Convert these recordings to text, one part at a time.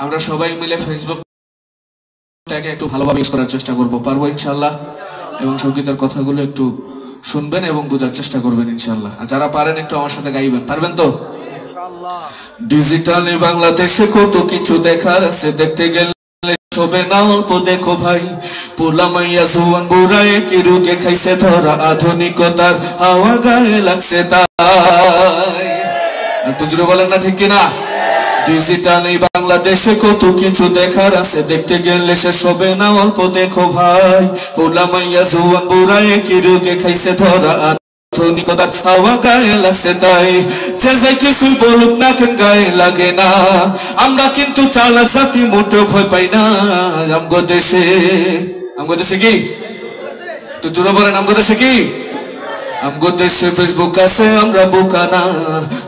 আমরা সবাই মিলে ফেসবুকটাকে একটু ভালোভাবে ইউজ করার চেষ্টা করব, পারবো ইনশাআল্লাহ। এবং সঙ্গীতের কথাগুলো একটু শুনবেন এবং বোঝার চেষ্টা করবেন ইনশাআল্লাহ। আর যারা পারেন একটু আমার সাথে গাইবেন, পারবেন তো? ডিজিটালে বাংলাদেশে কত কিছু দেখার আছে, দেখতে গেলে সবে না অল্প দেখো ভাই, পোলা মাইয়া জোয়ান বুড়া একই রোগে খাইছে ধরা, আধুনিকতার হাওয়া গায়ে লাগছে তাই। আর তুজুরে বলেন না ঠিক কিনা? ডিজিটালে বাংলাদেশে কত কিছু দেখার আছে, দেখতে গেলে শেষ হবে না অল্প দেখো ভাই, পোলা মাইয়া জোয়ান বুড়া একই রোগে খাইছে ধরা, আধুনিকতার হাওয়া গায়ে লাগছে তাই। যে যাই কিছুই বলুক না কেন গায়ে লাগে না, আমরা কিন্তু চালাক জাতি, মোটেও ভয় পাই না। আমগো দেশে কি তো জোরে বলেন, আমগো দেশে কি? আমগো দেশে ফেসবুক আছে, আমরা বোকা না।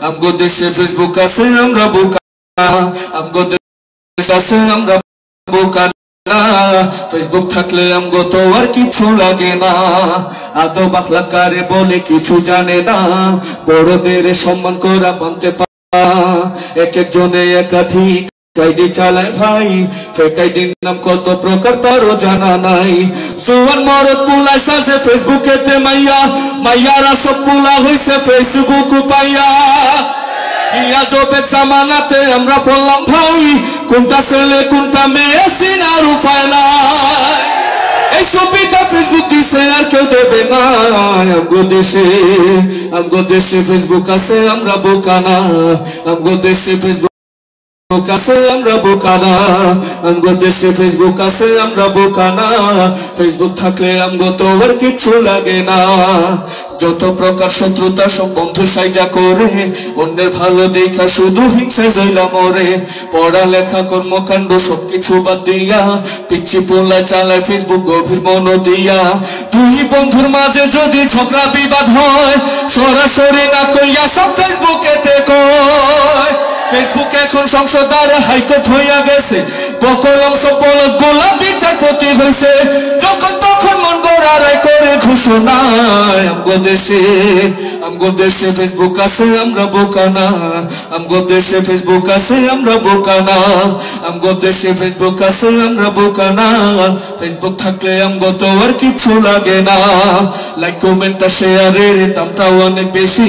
আমগো দেশে ফেসবুক আছে, আমরা বোকা না। আমগো দেশে আছে, আমরা বোকা না। ফেসবুক থাকলে আমগো তো আর কিছু লাগে না। আদো বাখলা কারে বলে কিছু জানে না, বড়দের সম্মান করা মানতে পারা। এক একজনে একাধিক আইডি চালায় ভাই, ফেক আইডির নাম কত প্রকার তারও জানা নাই। জোয়ান মরদ পুলা সাজে ফেসবুকেতে মাইয়া, মাইয়ারা সব পুলা হইছে ফেসবুক পাইয়া। ইয়া জবে জামানাতে আমরা বললাম ভাই, কোনটা ছেলে কোনটা মেয়ে চিনার উপায় নাই। এই ছবিটা ফেসবুক দিছে আর কেউ দেবে না। আমগো দেশে ফেসবুক আছে, আমরা বোকা না। আমগো দেশে ফেসবুক আছে, আমরা বোকা না। আমগো দেশে ফেসবুক আছে, আমরা বোকা না। ফেসবুক থাকলে আমগো তো আর কিছু লাগে না। যত প্রকার শত্রুতা সব বন্ধু সাইজা করে, অন্যের ভালো দেখা শুধু হিংসা যাইলা মরে। পড়ালেখা কর্মকাণ্ড সবকিছু বাদ দিয়া, পিচ্ছি পোলা চালায় ফেসবুক গভীর মন দিয়া। দুই বন্ধুর মাঝে যদি ঝগড়া বিবাদ হয়, সরাসরি না কইয়া সব ফেসবুকেতে কয়। ফেসবুক এখন সংসদ আর হাইকোর্ট হইয়া গেছে, বকর অংশ বলদ গোলা বিচারপতি হইছে। যখন তখন মন গড়ারাই করে ঘোষণা। আমগো দেশে ফেসবুক আছে, আমরা বোকা না। আমগো দেশে ফেসবুক আছে, আমরা বোকা না। আমগো দেশে ফেসবুক আছে, আমরা বোকা না। ফেসবুক থাকলে আমগো তো আর কিছু লাগে না। লাইক কমেন্ট আর শেয়ারের দামটাও অনেক বেশি,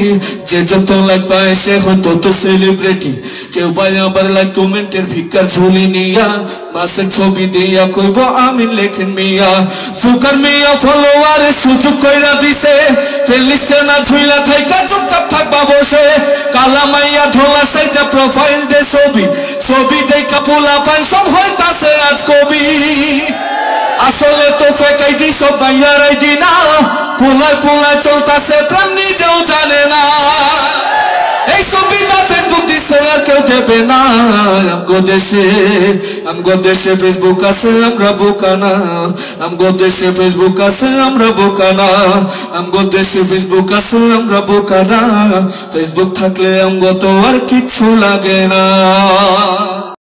যে যত লাইক পায় সে হয়তো তো সেলিব্রিটি। কেউ পায় আবার লাইক কমেন্টের ভিক্ষার ঝুলি নিয়া, মাসের ছবি দিয়া কইব আমিন লেখেন মিয়া। সুকার মিয়া ফলোয়ারের সুযোগ কইরা দিছে, ফেলিছে না ঝুইলা থাইকা চুপচাপ থাকবা বসে। কালা মাইয়া ঢোলা সাইজা প্রোফাইল দে ছবি দেখা পোলা পান সব হইতাছে আজ কবি। আসলে তো ফেক আইডি সব মাইয়ার আইডি না, পোলায় চলতাছে প্রেম নিজেও জানে না। এই ছবিটা ফেসবুক দিছে আর কেউ দেবে না। আমগো দেশে ফেসবুক আছে, আমরা বোকা না। আমগো দেশে ফেসবুক আছে, আমরা বোকা না। আমগো দেশে ফেসবুক আছে, আমরা বোকা না। ফেসবুক থাকলে আমগো তো আর কিছু লাগে না।